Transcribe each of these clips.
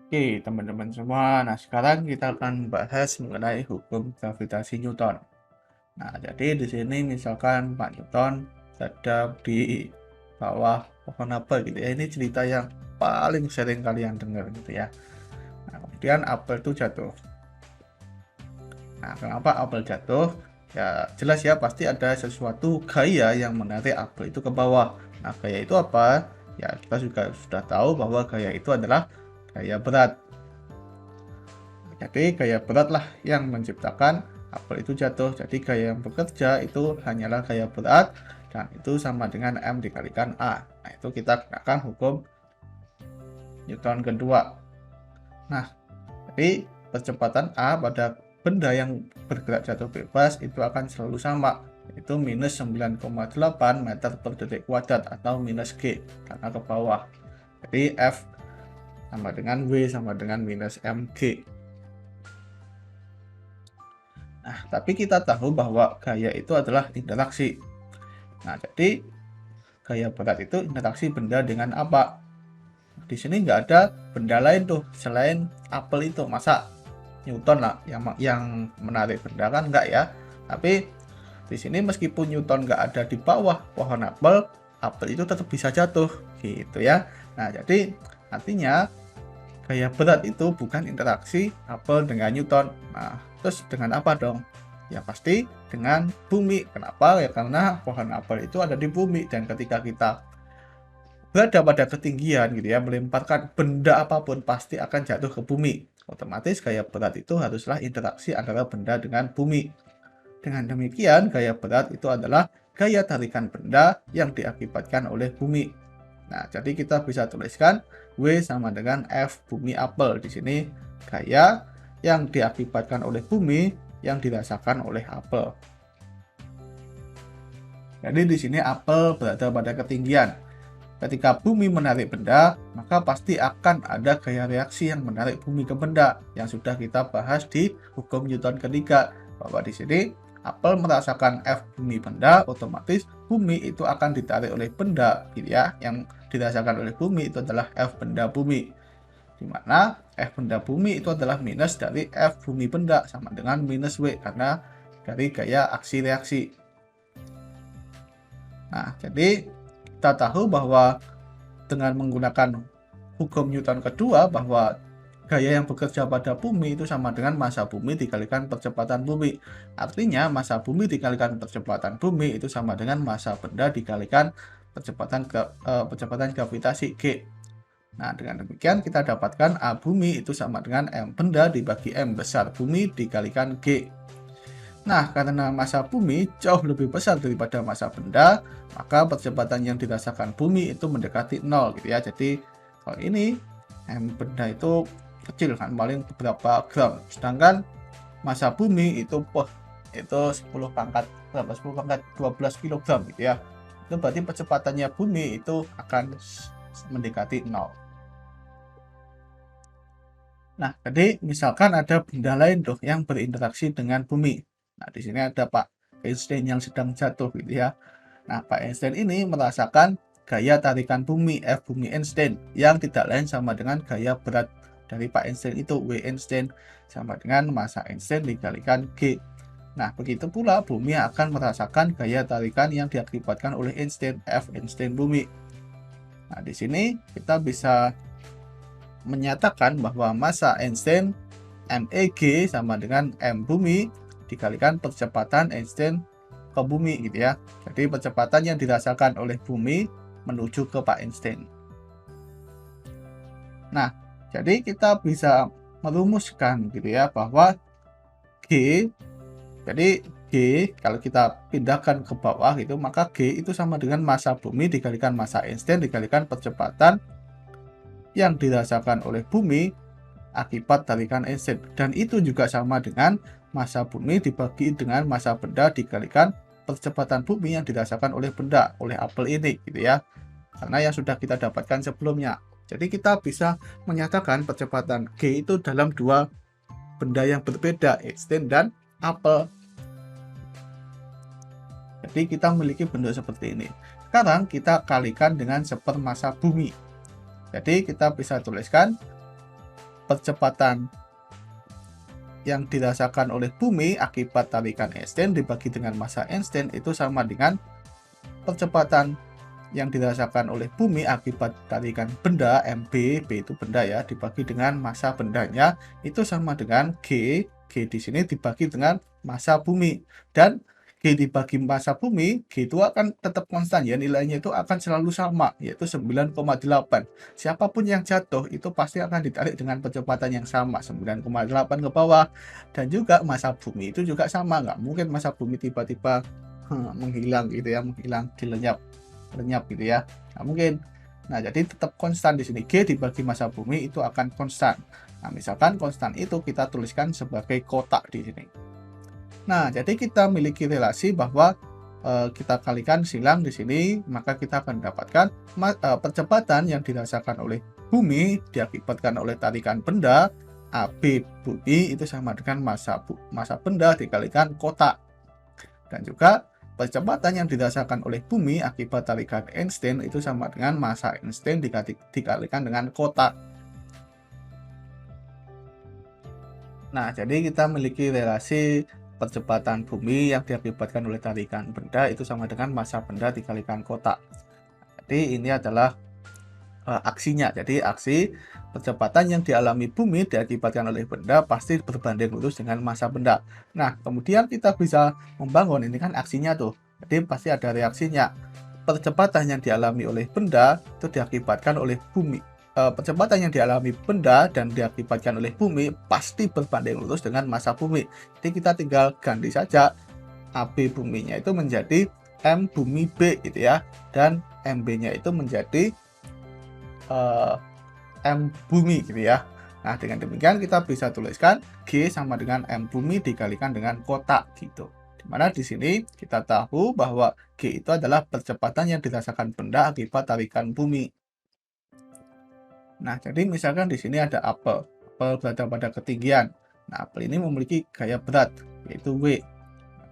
Oke, teman-teman semua. Nah, sekarang kita akan bahas mengenai hukum gravitasi Newton. Nah, jadi di sini misalkan Pak Newton sedang di bawah pohon apel gitu ya. Ini cerita yang paling sering kalian dengar gitu ya. Nah, kemudian apel itu jatuh. Nah, kenapa apel jatuh? Ya, jelas ya, pasti ada sesuatu gaya yang menarik apel itu ke bawah. Nah, gaya itu apa? Ya, kita juga sudah tahu bahwa gaya itu adalah gaya berat. Jadi gaya berat lah yang menciptakan apel itu jatuh. Jadi gaya yang bekerja itu hanyalah gaya berat dan itu sama dengan M dikalikan A. Nah, itu kita gunakan hukum Newton kedua. Nah, jadi percepatan A pada benda yang bergerak jatuh bebas itu akan selalu sama, yaitu minus 9,8 meter per detik kuadrat atau minus G karena ke bawah. Jadi F sama dengan W sama dengan minus mg. Nah, tapi kita tahu bahwa gaya itu adalah interaksi. Nah, jadi gaya berat itu interaksi benda dengan apa? Di sini nggak ada benda lain tuh selain apel itu. Masa Newton lah yang menarik benda, kan nggak ya? Tapi di sini meskipun Newton nggak ada di bawah pohon apel, apel itu tetap bisa jatuh gitu ya. Nah, jadi artinya gaya berat itu bukan interaksi apel dengan Newton. Nah, terus dengan apa dong? Ya pasti dengan bumi. Kenapa? Ya karena pohon apel itu ada di bumi dan ketika kita berada pada ketinggian gitu ya, melemparkan benda apapun pasti akan jatuh ke bumi. Otomatis gaya berat itu haruslah interaksi antara benda dengan bumi. Dengan demikian, gaya berat itu adalah gaya tarikan benda yang diakibatkan oleh bumi. Nah, jadi kita bisa tuliskan W sama dengan F bumi apel. Di sini gaya yang diakibatkan oleh bumi yang dirasakan oleh apel. Jadi di sini apel berada pada ketinggian. Ketika bumi menarik benda, maka pasti akan ada gaya reaksi yang menarik bumi ke benda yang sudah kita bahas di hukum Newton ketiga. Bahwa di sini apel merasakan F bumi benda, otomatis bumi itu akan ditarik oleh benda, gitu ya. Yang dirasakan oleh bumi itu adalah F benda bumi. Di mana F benda bumi itu adalah minus dari F bumi benda sama dengan minus W karena dari gaya aksi reaksi. Nah, jadi kita tahu bahwa dengan menggunakan hukum Newton kedua bahwa gaya yang bekerja pada bumi itu sama dengan massa bumi dikalikan percepatan bumi. Artinya massa bumi dikalikan percepatan bumi itu sama dengan massa benda dikalikan percepatan gravitasi G. Nah, dengan demikian kita dapatkan A bumi itu sama dengan M benda dibagi M besar bumi dikalikan G. Nah, karena massa bumi jauh lebih besar daripada massa benda, maka percepatan yang dirasakan bumi itu mendekati 0 gitu ya. Jadi kalau ini M benda itu kecil kan, paling beberapa gram. Sedangkan massa bumi itu itu 10 pangkat berapa? 10 pangkat 12 kilogram gitu ya. Itu berarti percepatannya bumi itu akan mendekati 0. Nah, jadi misalkan ada benda lain tuh yang berinteraksi dengan bumi. Nah, di sini ada Pak Einstein yang sedang jatuh gitu ya. Nah, Pak Einstein ini merasakan gaya tarikan bumi F bumi Einstein yang tidak lain sama dengan gaya berat dari Pak Einstein itu W Einstein sama dengan massa Einstein dikalikan G. Nah, begitu pula bumi akan merasakan gaya tarikan yang diakibatkan oleh Einstein F Einstein bumi. Nah, di sini kita bisa menyatakan bahwa massa Einstein MEG sama dengan M bumi dikalikan percepatan Einstein ke bumi gitu ya. Jadi percepatan yang dirasakan oleh bumi menuju ke Pak Einstein. Nah, jadi kita bisa merumuskan gitu ya bahwa G, jadi G kalau kita pindahkan ke bawah gitu, maka G itu sama dengan massa bumi dikalikan massa Einstein dikalikan percepatan yang dirasakan oleh bumi akibat tarikan Einstein. Dan itu juga sama dengan massa bumi dibagi dengan massa benda dikalikan percepatan bumi yang dirasakan oleh benda, oleh apel ini gitu ya. Karena yang sudah kita dapatkan sebelumnya. Jadi kita bisa menyatakan percepatan G itu dalam dua benda yang berbeda, Einstein dan apel. Jadi kita memiliki bentuk seperti ini. Sekarang kita kalikan dengan sepermassa bumi. Jadi kita bisa tuliskan percepatan yang dirasakan oleh bumi akibat tarikan Einstein dibagi dengan massa Einstein itu sama dengan percepatan yang dirasakan oleh bumi akibat tarikan benda MB, B itu benda ya, dibagi dengan massa bendanya itu sama dengan G. G di sini dibagi dengan massa bumi, dan G dibagi massa bumi, G itu akan tetap konstan ya, nilainya itu akan selalu sama, yaitu 9,8. Siapapun yang jatuh itu pasti akan ditarik dengan kecepatan yang sama, 9,8 ke bawah. Dan juga massa bumi itu juga sama, nggak mungkin massa bumi tiba-tiba menghilang gitu ya, menghilang, lenyap gitu ya, nggak mungkin. Nah, jadi tetap konstan di sini, G dibagi massa bumi itu akan konstan. Nah, misalkan konstan itu kita tuliskan sebagai kotak di sini. Nah, jadi kita memiliki relasi bahwa kita kalikan silang di sini, maka kita akan mendapatkan percepatan yang dirasakan oleh bumi diakibatkan oleh tarikan benda AB bumi itu sama dengan massa benda dikalikan kotak. Dan juga percepatan yang dirasakan oleh bumi akibat tarikan Einstein itu sama dengan massa Einstein dikalikan dengan kotak. Nah, jadi kita memiliki relasi percepatan bumi yang diakibatkan oleh tarikan benda itu sama dengan massa benda dikalikan kotak. Jadi ini adalah aksinya. Jadi aksi percepatan yang dialami bumi diakibatkan oleh benda pasti berbanding lurus dengan massa benda. Nah, kemudian kita bisa membangun, ini kan aksinya tuh. Jadi pasti ada reaksinya. Percepatan yang dialami oleh benda itu diakibatkan oleh bumi. Percepatan yang dialami benda dan diakibatkan oleh bumi pasti berbanding lurus dengan massa bumi. Jadi kita tinggal ganti saja AB buminya itu menjadi M bumi B gitu ya, dan MB-nya itu menjadi M bumi gitu ya. Nah, dengan demikian kita bisa tuliskan G sama dengan M bumi dikalikan dengan kotak gitu. Dimana di sini kita tahu bahwa G itu adalah percepatan yang dirasakan benda akibat tarikan bumi. Nah, jadi misalkan di sini ada apel. Apel berada pada ketinggian. Nah, apel ini memiliki gaya berat, yaitu W.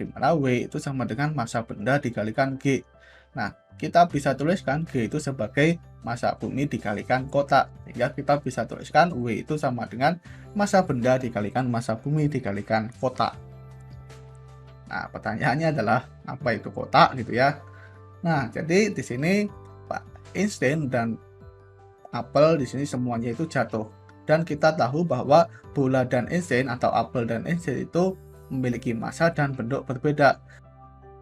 Di mana W itu sama dengan massa benda dikalikan G. Nah, kita bisa tuliskan G itu sebagai massa bumi dikalikan kotak. Sehingga kita bisa tuliskan W itu sama dengan massa benda dikalikan massa bumi dikalikan kotak. Nah, pertanyaannya adalah apa itu kotak gitu ya. Nah, jadi di sini Pak Einstein dan apel di sini semuanya itu jatuh, dan kita tahu bahwa bola dan Einstein atau apel dan Einstein itu memiliki massa dan bentuk berbeda.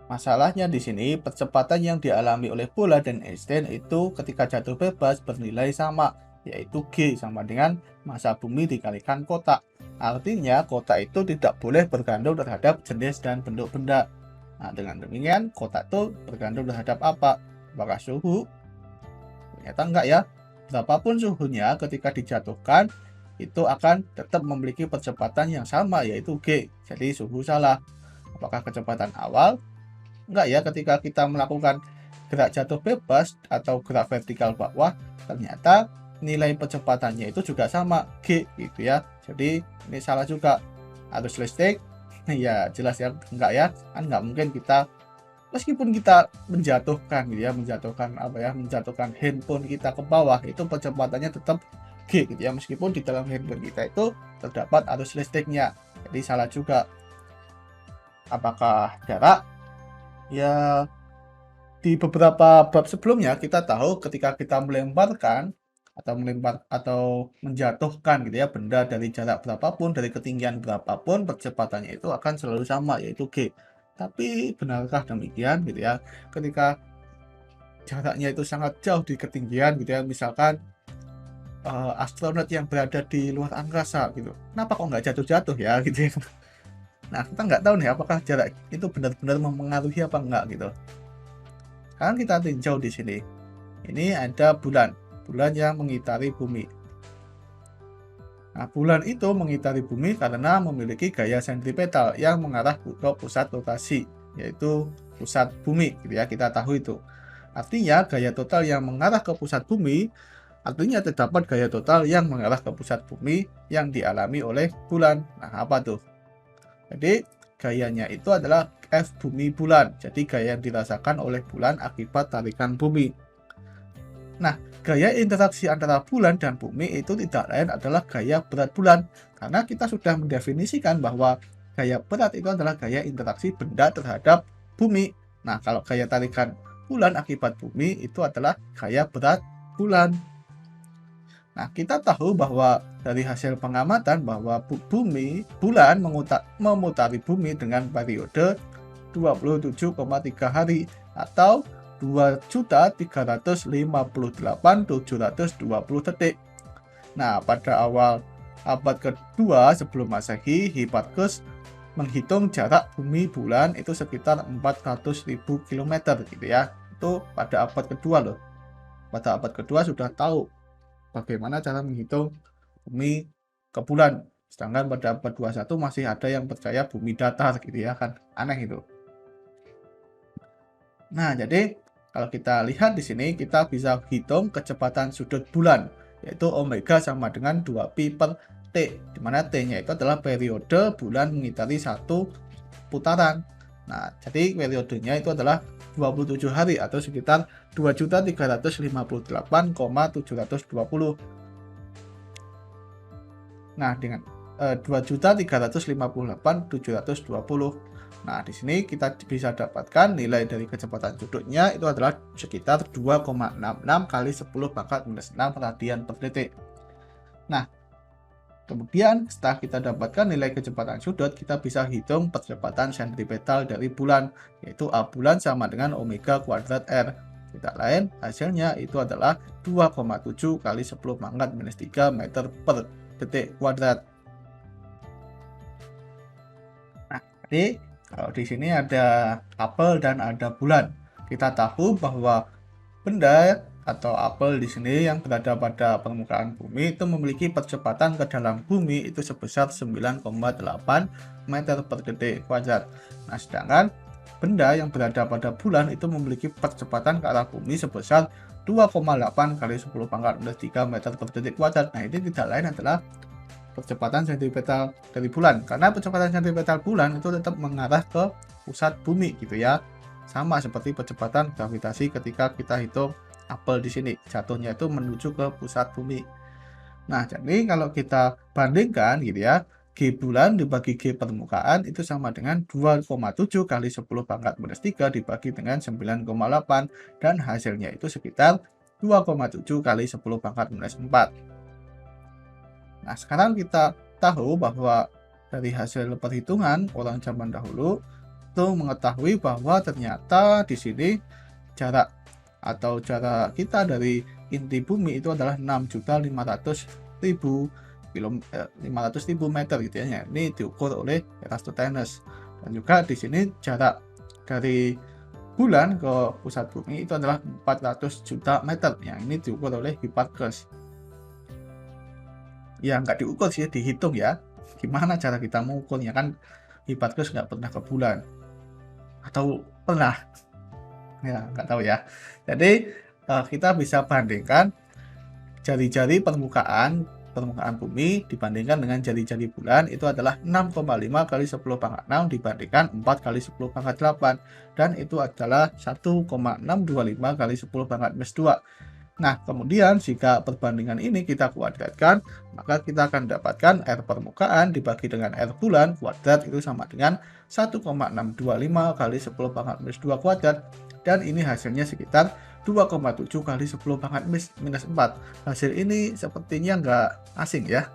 Masalahnya di sini percepatan yang dialami oleh bola dan Einstein itu ketika jatuh bebas bernilai sama, yaitu G sama dengan massa bumi dikalikan kotak. Artinya kotak itu tidak boleh bergantung terhadap jenis dan bentuk benda. Nah, dengan demikian kotak itu bergantung terhadap apa? Apakah suhu? Ternyata enggak ya. Berapapun suhunya ketika dijatuhkan itu akan tetap memiliki percepatan yang sama, yaitu G. Jadi suhu salah. Apakah kecepatan awal? Enggak ya, ketika kita melakukan gerak jatuh bebas atau gerak vertikal bawah, ternyata nilai percepatannya itu juga sama, G gitu ya. Jadi ini salah juga. Arus listrik ya jelas ya enggak ya, kan enggak mungkin kita meskipun kita menjatuhkan gitu ya, menjatuhkan handphone kita ke bawah, itu percepatannya tetap G gitu ya, meskipun di dalam handphone kita itu terdapat arus listriknya. Jadi salah juga. Apakah jarak? Ya, di beberapa bab sebelumnya kita tahu ketika kita melemparkan atau menjatuhkan gitu ya benda dari jarak berapapun, dari ketinggian berapapun, percepatannya itu akan selalu sama, yaitu G. Tapi benarkah demikian gitu ya? Ketika jaraknya itu sangat jauh di ketinggian gitu ya, misalkan astronot yang berada di luar angkasa gitu, kenapa kok nggak jatuh-jatuh ya gitu ya? Nah, kita nggak tahu nih apakah jarak itu benar-benar mempengaruhi apa enggak gitu. Sekarang kita tinjau di sini. Ini ada bulan yang mengitari bumi. Nah, bulan itu mengitari bumi karena memiliki gaya sentripetal yang mengarah ke pusat rotasi, yaitu pusat bumi gitu ya, kita tahu itu. Artinya gaya total yang mengarah ke pusat bumi, artinya terdapat gaya total yang mengarah ke pusat bumi yang dialami oleh bulan. Nah, apa tuh? Jadi gayanya itu adalah F bumi bulan. Jadi gaya yang dirasakan oleh bulan akibat tarikan bumi. Nah, gaya interaksi antara bulan dan bumi itu tidak lain adalah gaya berat bulan. Karena kita sudah mendefinisikan bahwa gaya berat itu adalah gaya interaksi benda terhadap bumi. Nah, kalau gaya tarikan bulan akibat bumi itu adalah gaya berat bulan. Nah, kita tahu bahwa dari hasil pengamatan bahwa bulan memutari bumi dengan periode 27,3 hari atau 2.358.720 detik. Nah, pada awal abad kedua sebelum Masehi, Hipparchus menghitung jarak bumi bulan itu sekitar 400.000 km gitu ya. Itu pada abad kedua loh. Pada abad kedua sudah tahu bagaimana cara menghitung bumi ke bulan. Sedangkan pada abad 21 masih ada yang percaya bumi datar gitu ya kan. Aneh itu. Nah, jadi kalau kita lihat di sini kita bisa hitung kecepatan sudut bulan, yaitu omega sama dengan 2pi per T, di mana T-nya itu adalah periode bulan mengitari satu putaran. Nah, jadi periodenya itu adalah 27 hari atau sekitar 2.358,720. Nah, dengan 2.358.720. Nah, di sini kita bisa dapatkan nilai dari kecepatan sudutnya itu adalah sekitar 2,66 kali 10 pangkat minus 6 radian per detik. Nah, kemudian setelah kita dapatkan nilai kecepatan sudut, kita bisa hitung percepatan sentripetal dari bulan, yaitu A bulan sama dengan omega kuadrat R. Tidak lain, hasilnya itu adalah 2,7 kali 10 pangkat minus 3 meter per detik kuadrat. Nah, jadi kalau di sini ada apel dan ada bulan. Kita tahu bahwa benda atau apel di sini yang berada pada permukaan bumi itu memiliki percepatan ke dalam bumi itu sebesar 9,8 meter per detik kuadrat. Nah, sedangkan benda yang berada pada bulan itu memiliki percepatan ke arah bumi sebesar 2,8 kali 10 pangkat minus 3 meter per detik kuadrat. Nah, ini tidak lain adalah percepatan sentripetal dari bulan, karena percepatan sentripetal bulan itu tetap mengarah ke pusat bumi gitu ya, sama seperti percepatan gravitasi ketika kita hitung apel di sini, jatuhnya itu menuju ke pusat bumi. Nah, jadi kalau kita bandingkan gitu ya, G bulan dibagi G permukaan itu sama dengan 2,7 kali 10 pangkat minus 3 dibagi dengan 9,8 dan hasilnya itu sekitar 2,7 kali 10 pangkat minus 4. Nah, sekarang kita tahu bahwa dari hasil perhitungan orang zaman dahulu itu mengetahui bahwa ternyata di sini jarak kita dari inti bumi itu adalah 6.500.000 meter gitu ya. Ini diukur oleh Eratosthenes. Dan juga di sini jarak dari bulan ke pusat bumi itu adalah 400 juta meter. Yang ini diukur oleh Hipparchus. Ya nggak diukur sih, dihitung ya. Gimana cara kita mengukurnya, kan Hipparchus nggak pernah ke bulan. Atau pernah? Ya nggak tahu ya. Jadi kita bisa bandingkan jari-jari permukaan bumi dibandingkan dengan jari-jari bulan itu adalah 6,5 kali 10 pangkat 6 dibandingkan 4 kali 10 pangkat 8. Dan itu adalah 1,625 kali 10 pangkat minus 2. Nah, kemudian jika perbandingan ini kita kuadratkan, maka kita akan dapatkan R permukaan dibagi dengan R bulan kuadrat itu sama dengan 1,625 kali 10 pangkat minus 2 kuadrat. Dan ini hasilnya sekitar 2,7 kali 10 pangkat minus 4. Hasil ini sepertinya nggak asing ya.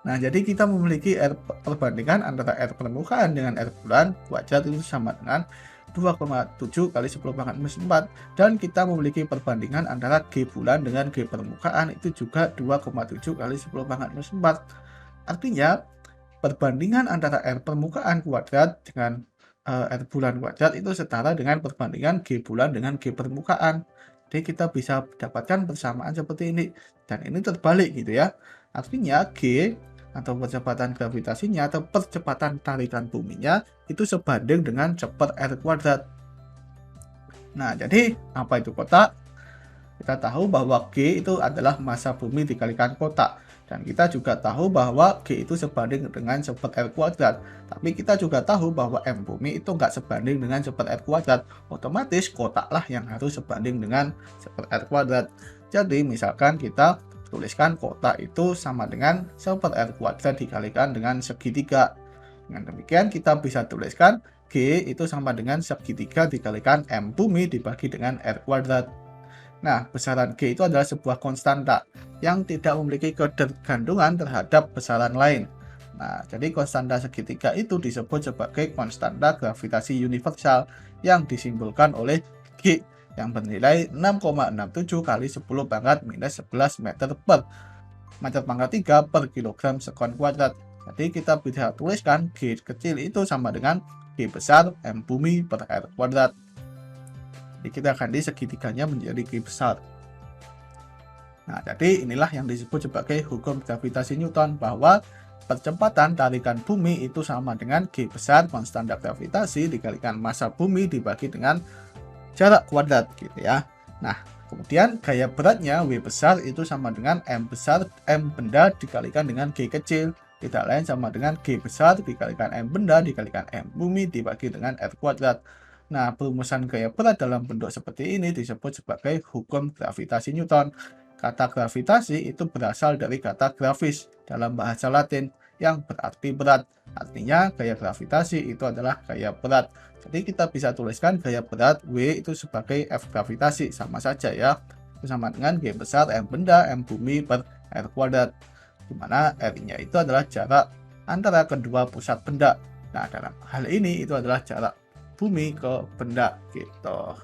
Nah, jadi kita memiliki R perbandingan antara R permukaan dengan R bulan kuadrat itu sama dengan 2,7 kali 10 pangkat minus 4, dan kita memiliki perbandingan antara G bulan dengan G permukaan itu juga 2,7 kali 10 pangkat minus 4. Artinya perbandingan antara R permukaan kuadrat dengan R bulan kuadrat itu setara dengan perbandingan G bulan dengan G permukaan. Jadi kita bisa dapatkan persamaan seperti ini, dan ini terbalik gitu ya. Artinya G atau percepatan gravitasinya atau percepatan tarikan buminya itu sebanding dengan cepat R kuadrat. Nah, jadi apa itu kotak? Kita tahu bahwa G itu adalah massa bumi dikalikan kotak. Dan kita juga tahu bahwa G itu sebanding dengan cepat R kuadrat. Tapi kita juga tahu bahwa M bumi itu nggak sebanding dengan cepat R kuadrat. Otomatis kotaklah yang harus sebanding dengan cepat R kuadrat. Jadi misalkan kita tuliskan kotak itu sama dengan cepat R kuadrat dikalikan dengan segitiga. Dengan demikian kita bisa tuliskan G itu sama dengan segitiga dikalikan M bumi dibagi dengan R kuadrat. Nah, besaran G itu adalah sebuah konstanta yang tidak memiliki ketergantungan terhadap besaran lain. Nah, jadi konstanta segitiga itu disebut sebagai konstanta gravitasi universal yang disimbolkan oleh G yang bernilai 6,67 kali 10 pangkat minus 11 meter pangkat 3 per kilogram sekon kuadrat. Jadi kita bisa tuliskan G kecil itu sama dengan G besar M bumi per R kuadrat. Jadi kita ganti segitiganya menjadi G besar. Nah, jadi inilah yang disebut sebagai hukum gravitasi Newton, bahwa percepatan tarikan bumi itu sama dengan G besar konstanta gravitasi dikalikan massa bumi dibagi dengan jarak kuadrat gitu ya. Nah, kemudian gaya beratnya W besar itu sama dengan M besar M benda dikalikan dengan G kecil, tidak lain sama dengan G besar dikalikan M benda dikalikan M bumi dibagi dengan R kuadrat. Nah, perumusan gaya berat dalam bentuk seperti ini disebut sebagai hukum gravitasi Newton. Kata gravitasi itu berasal dari kata gravis dalam bahasa Latin yang berarti berat. Artinya gaya gravitasi itu adalah gaya berat. Jadi kita bisa tuliskan gaya berat W itu sebagai F gravitasi, sama saja ya. Itu sama dengan G besar M benda M bumi per R kuadrat, di mana R-nya itu adalah jarak antara kedua pusat benda. Nah, dalam hal ini itu adalah jarak bumi ke benda gitu.